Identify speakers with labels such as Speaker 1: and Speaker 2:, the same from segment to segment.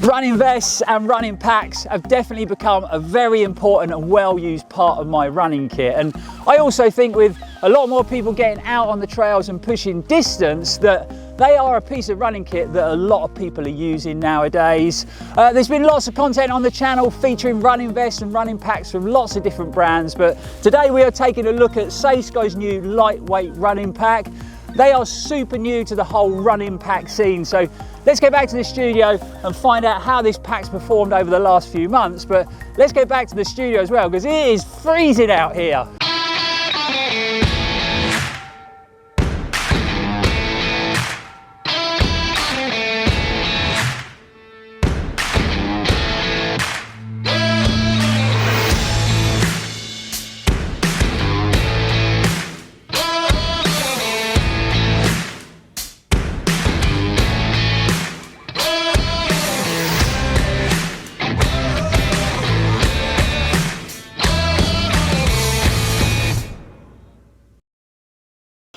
Speaker 1: Running vests and running packs have definitely become a very important and well-used part of my running kit, and I also think with a lot more people getting out on the trails and pushing distance that they are a piece of running kit that a lot of people are using nowadays. There's been lots of content on the channel featuring running vests and running packs from lots of different brands, but today we are taking a look at SAYSKY's new lightweight running pack. They are super new to the whole running pack scene, so let's go back to the studio and find out how this pack's performed over the last few months. But let's go back to the studio as well, because it is freezing out here.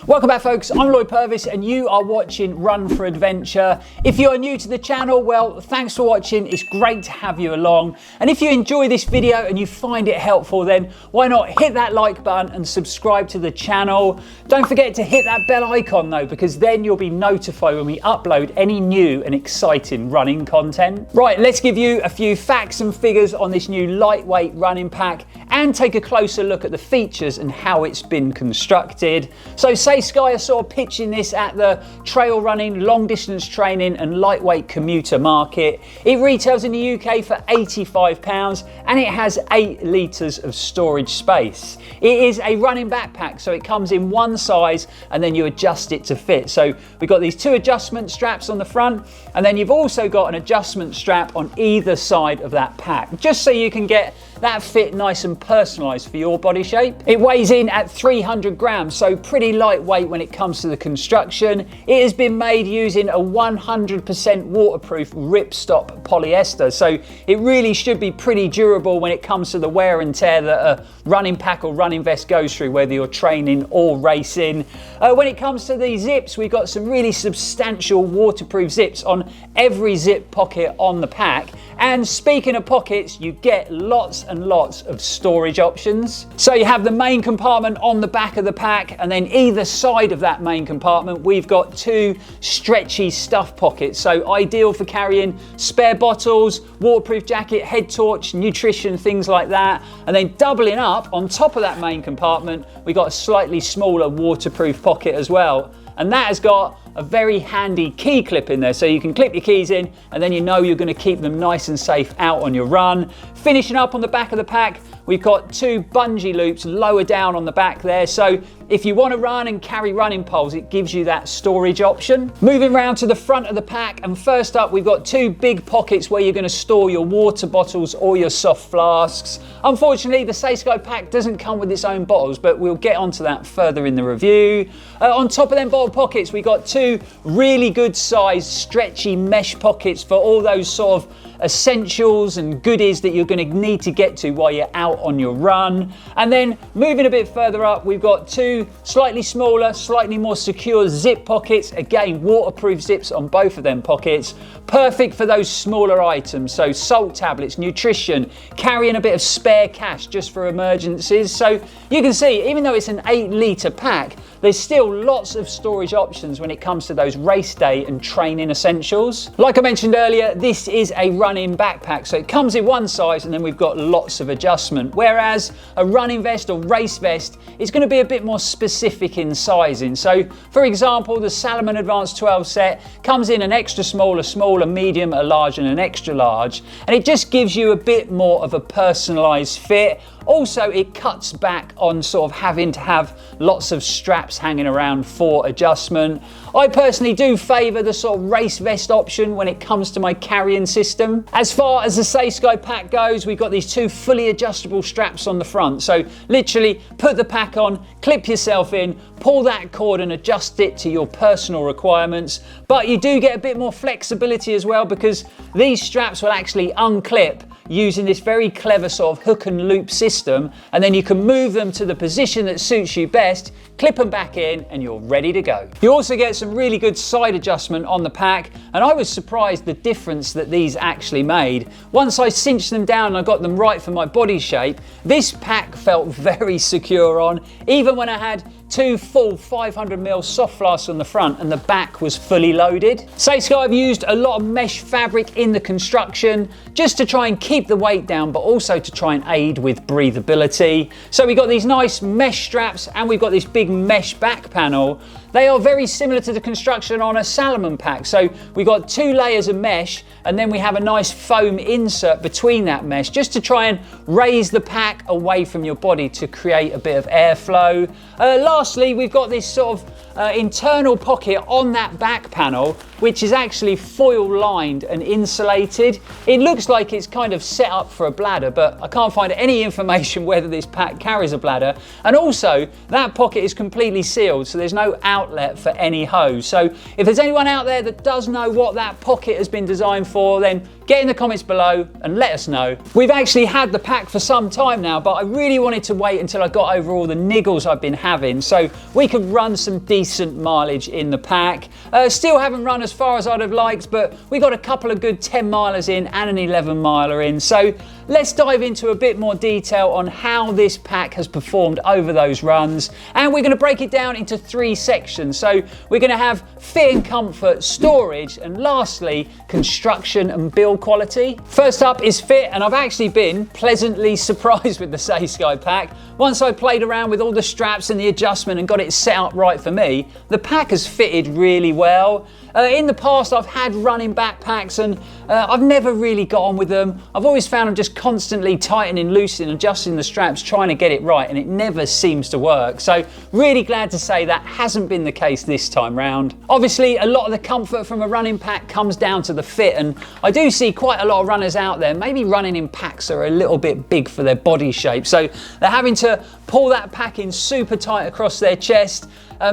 Speaker 1: Welcome back folks, I'm Lloyd Purvis and you are watching Run4Adventure. If you are new to the channel, well, thanks for watching, it's great to have you along. And if you enjoy this video and you find it helpful, then why not hit that like button and subscribe to the channel. Don't forget to hit that bell icon though, because then you'll be notified when we upload any new and exciting running content. Right, let's give you a few facts and figures on this new lightweight running pack and take a closer look at the features and how it's been constructed. So SAYSKY are sort of pitching this at the trail running, long distance training and lightweight commuter market. It retails in the UK for £85 and it has 8 litres of storage space. It is a running backpack, so it comes in one size and then you adjust it to fit. So we've got these 2 adjustment straps on the front, and then you've also got an adjustment strap on either side of that pack, just so you can get that fit nice and personalised for your body shape. It weighs in at 300 grams, so pretty lightweight when it comes to the construction. It has been made using a 100% waterproof ripstop polyester, so it really should be pretty durable when it comes to the wear and tear that a running pack or running vest goes through, whether you're training or racing. When it comes to the zips, we've got some really substantial waterproof zips on every zip pocket on the pack. And speaking of pockets, you get lots and lots of storage options. So you have the main compartment on the back of the pack, and then either side of that main compartment we've got 2 stretchy stuff pockets, so ideal for carrying spare bottles, waterproof jacket, head torch, nutrition, things like that. And then doubling up on top of that main compartment, we've got a slightly smaller waterproof pocket as well, and that has got a very handy key clip in there, so you can clip your keys in and then you know you're going to keep them nice and safe out on your run. Finishing up on the back of the pack, we've got 2 bungee loops lower down on the back there, so if you want to run and carry running poles, it gives you that storage option. Moving round to the front of the pack, and first up we've got 2 big pockets where you're going to store your water bottles or your soft flasks. Unfortunately, the SAYSKY pack doesn't come with its own bottles, but we'll get onto that further in the review. On top of them bottle pockets, we've got 2 really good sized stretchy mesh pockets for all those sort of essentials and goodies that you're going to need to get to while you're out on your run. And then moving a bit further up, we've got 2 slightly smaller, slightly more secure zip pockets. Again, waterproof zips on both of them pockets. Perfect for those smaller items, so salt tablets, nutrition, carrying a bit of spare cash just for emergencies. So you can see, even though it's an 8 litre pack, there's still lots of storage options when it comes to those race day and training essentials. Like I mentioned earlier, this is a running backpack, so it comes in one size and then we've got lots of adjustment, whereas a running vest or race vest is going to be a bit more specific in sizing. So for example, the Salomon Advanced 12 set comes in an extra small, a small, a medium, a large and an extra large, and it just gives you a bit more of a personalised fit. Also, it cuts back on sort of having to have lots of straps hanging around for adjustment. I personally do favour the sort of race vest option when it comes to my carrying system. As far as the SAYSKY pack goes, we've got these 2 fully adjustable straps on the front. So literally put the pack on, clip yourself in, pull that cord and adjust it to your personal requirements. But you do get a bit more flexibility as well, because these straps will actually unclip using this very clever sort of hook and loop system, and then you can move them to the position that suits you best, clip them back in, and you're ready to go. You also get some really good side adjustment on the pack, and I was surprised the difference that these actually made. Once I cinched them down and I got them right for my body shape, this pack felt very secure on, even when I had two full 500ml soft flasks on the front and the back was fully loaded. SAYSKY have used a lot of mesh fabric in the construction just to try and keep the weight down, but also to try and aid with breathability. So we got these nice mesh straps and we've got this big mesh back panel. They are very similar to the construction on a Salomon pack. So we got 2 layers of mesh, and then we have a nice foam insert between that mesh just to try and raise the pack away from your body to create a bit of airflow. Lastly, we've got this sort of internal pocket on that back panel, which is actually foil lined and insulated. It looks like it's kind of set up for a bladder, but I can't find any information whether this pack carries a bladder. And also that pocket is completely sealed, so there's no outlet for any hose. So if there's anyone out there that does know what that pocket has been designed for, then get in the comments below and let us know. We've actually had the pack for some time now, but I really wanted to wait until I got over all the niggles I've been having so we could run some decent mileage in the pack. Still haven't run as far as I'd have liked, but we got a couple of good 10 milers in and an 11 miler in. So let's dive into a bit more detail on how this pack has performed over those runs. And we're going to break it down into 3 sections. So we're going to have fit and comfort, storage, and lastly, construction and build quality. First up is fit, and I've actually been pleasantly surprised with the SAYSKY pack. Once I played around with all the straps and the adjustment and got it set up right for me, the pack has fitted really well. In the past, I've had running backpacks and I've never really got on with them. I've always found them just constantly tightening, loosening, adjusting the straps, trying to get it right, and it never seems to work. So really glad to say that hasn't been the case this time round. Obviously, a lot of the comfort from a running pack comes down to the fit, and I do see quite a lot of runners out there maybe running in packs that are a little bit big for their body shape. So they're having to pull that pack in super tight across their chest,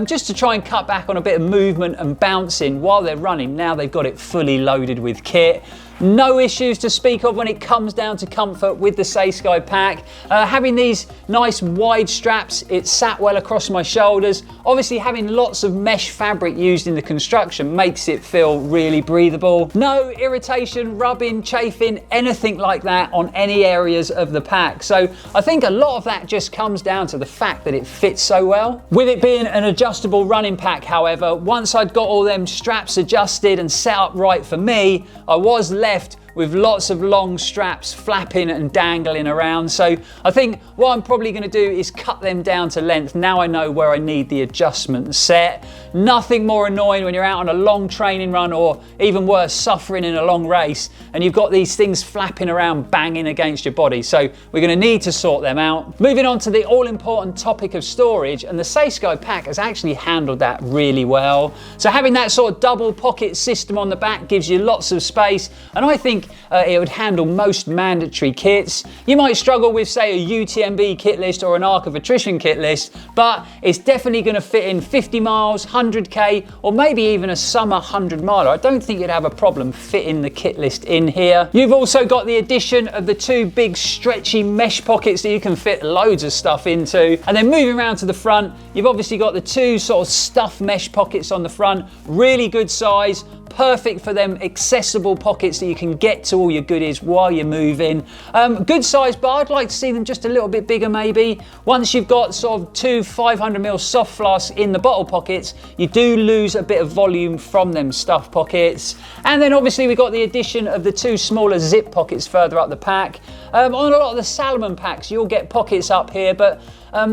Speaker 1: just to try and cut back on a bit of movement and bouncing while they're running. Now they've got it fully loaded with kit. No issues to speak of when it comes down to comfort with the SAYSKY pack. Having these nice wide straps, it sat well across my shoulders. Obviously having lots of mesh fabric used in the construction makes it feel really breathable. No irritation, rubbing, chafing, anything like that on any areas of the pack. So I think a lot of that just comes down to the fact that it fits so well. With it being an adjustable running pack, however, once I'd got all them straps adjusted and set up right for me, I was left with lots of long straps flapping and dangling around. So I think what I'm probably going to do is cut them down to length. Now I know where I need the adjustment set. Nothing more annoying when you're out on a long training run, or even worse, suffering in a long race, and you've got these things flapping around banging against your body. So we're going to need to sort them out. Moving on to the all-important topic of storage, and the SAYSKY pack has actually handled that really well. So having that sort of double pocket system on the back gives you lots of space, and I think it would handle most mandatory kits. You might struggle with, say, a UTMB kit list or an Arc of Attrition kit list, but it's definitely going to fit in 50 miles, 100k, or maybe even a summer 100 miler. I don't think you'd have a problem fitting the kit list in here. You've also got the addition of the 2 big stretchy mesh pockets that you can fit loads of stuff into. And then moving around to the front, you've obviously got the 2 sort of stuff mesh pockets on the front, really good size, perfect for them accessible pockets that you can get to all your goodies while you're moving. Good size, but I'd like to see them just a little bit bigger maybe. Once you've got sort of 2 500ml soft flasks in the bottle pockets, you do lose a bit of volume from them stuff pockets. And then obviously we've got the addition of the 2 smaller zip pockets further up the pack. On a lot of the Salomon packs, you'll get pockets up here, but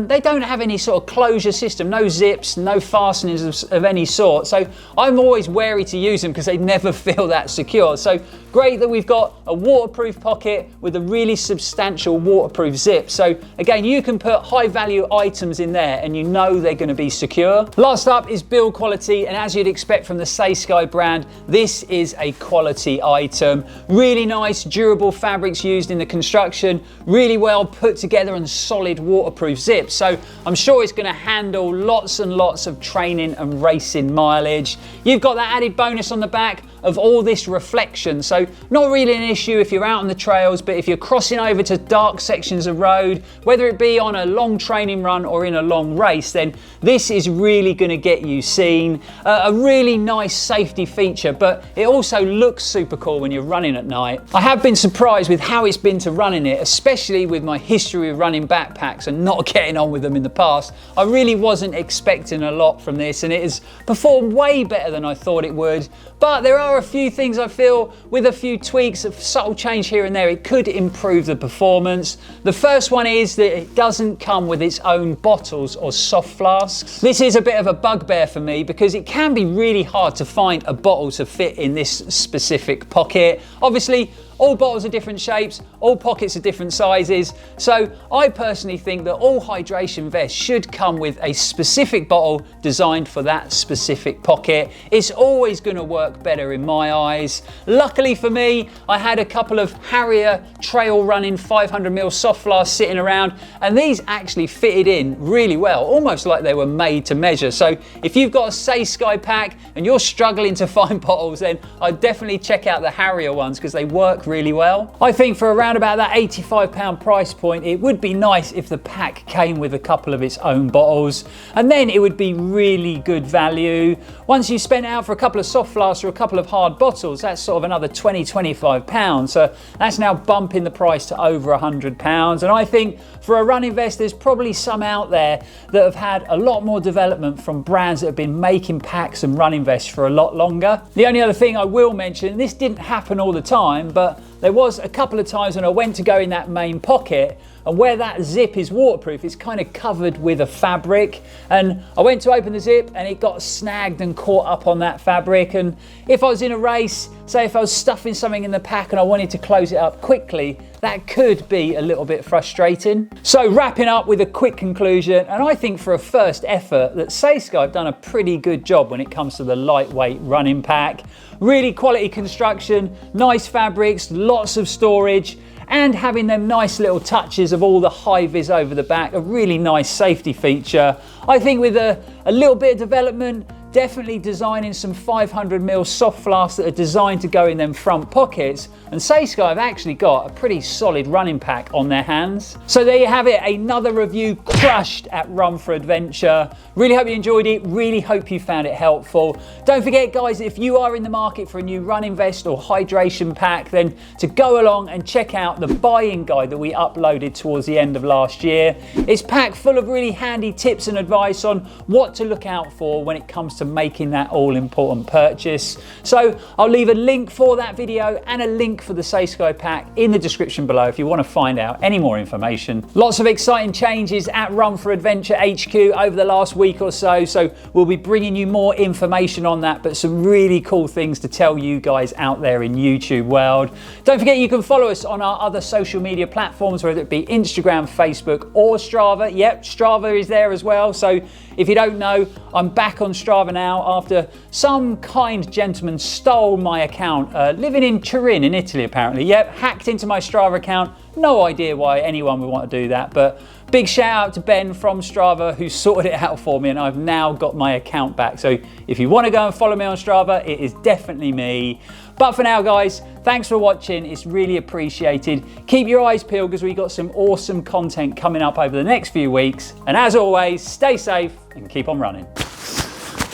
Speaker 1: they don't have any sort of closure system, no zips, no fastenings of any sort. So I'm always wary to use them because they never feel that secure. So great that we've got a waterproof pocket with a really substantial waterproof zip. So again, you can put high value items in there and you know they're going to be secure. Last up is build quality, and as you'd expect from the SAYSKY brand, this is a quality item. Really nice durable fabrics used in the construction, really well put together and solid waterproof zip. So I'm sure it's going to handle lots and lots of training and racing mileage. You've got that added bonus on the back of all this reflection. So not really an issue if you're out on the trails, but if you're crossing over to dark sections of road, whether it be on a long training run or in a long race, then this is really going to get you seen. A really nice safety feature, but it also looks super cool when you're running at night. I have been surprised with how it's been to run in it, especially with my history of running backpacks and not getting on with them in the past. I really wasn't expecting a lot from this, and it has performed way better than I thought it would. But there are a few things I feel with a few tweaks, a subtle change here and there, it could improve the performance. The first one is that it doesn't come with its own bottles or soft flasks. This is a bit of a bugbear for me because it can be really hard to find a bottle to fit in this specific pocket. Obviously, all bottles are different shapes, all pockets are different sizes. So I personally think that all hydration vests should come with a specific bottle designed for that specific pocket. It's always going to work better in my eyes. Luckily for me, I had a couple of Harrier trail running 500ml soft flasks sitting around, and these actually fitted in really well, almost like they were made to measure. So if you've got a SAYSKY pack and you're struggling to find bottles, then I'd definitely check out the Harrier ones because they work really well. I think for around about that £85 price point, it would be nice if the pack came with a couple of its own bottles, and then it would be really good value. Once you spent out for a couple of soft flasks or a couple of hard bottles, that's sort of another £20–25. So that's now bumping the price to over £100. And I think for a running vest, there's probably some out there that have had a lot more development from brands that have been making packs and running vests for a lot longer. The only other thing I will mention, and this didn't happen all the time, but there was a couple of times when I went to go in that main pocket, and where that zip is waterproof, it's kind of covered with a fabric, and I went to open the zip and it got snagged and caught up on that fabric. And if I was in a race, say if I was stuffing something in the pack and I wanted to close it up quickly, that could be a little bit frustrating. So wrapping up with a quick conclusion, and I think for a first effort that SAYSKY have done a pretty good job when it comes to the lightweight running pack. Really quality construction, nice fabrics, lots of storage, and having them nice little touches of all the high vis over the back, a really nice safety feature. I think with a little bit of development, definitely designing some 500ml soft flasks that are designed to go in them front pockets, and SAYSKY have actually got a pretty solid running pack on their hands. So there you have it, another review crushed at Run4Adventure. Really hope you enjoyed it, really hope you found it helpful. Don't forget guys, if you are in the market for a new running vest or hydration pack, then to go along and check out the buying guide that we uploaded towards the end of last year. It's packed full of really handy tips and advice on what to look out for when it comes to making that all important purchase. So I'll leave a link for that video and a link for the SAYSKY pack in the description below if you want to find out any more information. Lots of exciting changes at Run4Adventure HQ over the last week or so, so we'll be bringing you more information on that, but some really cool things to tell you guys out there in YouTube world. Don't forget you can follow us on our other social media platforms, whether it be Instagram, Facebook or Strava. Yep, Strava is there as well. So if you don't know, I'm back on Strava now after some kind gentleman stole my account, living in Turin in Italy apparently. Yep, hacked into my Strava account. No idea why anyone would want to do that, but big shout out to Ben from Strava who sorted it out for me, and I've now got my account back. So if you want to go and follow me on Strava, it is definitely me. But for now guys, thanks for watching, it's really appreciated. Keep your eyes peeled because we've got some awesome content coming up over the next few weeks. And as always, stay safe and keep on running.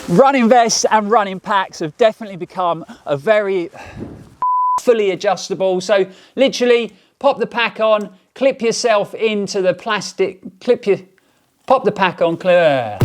Speaker 1: Running vests and running packs have definitely become a very fully adjustable. So literally pop the pack on, clip yourself into the plastic, pop the pack on, clear.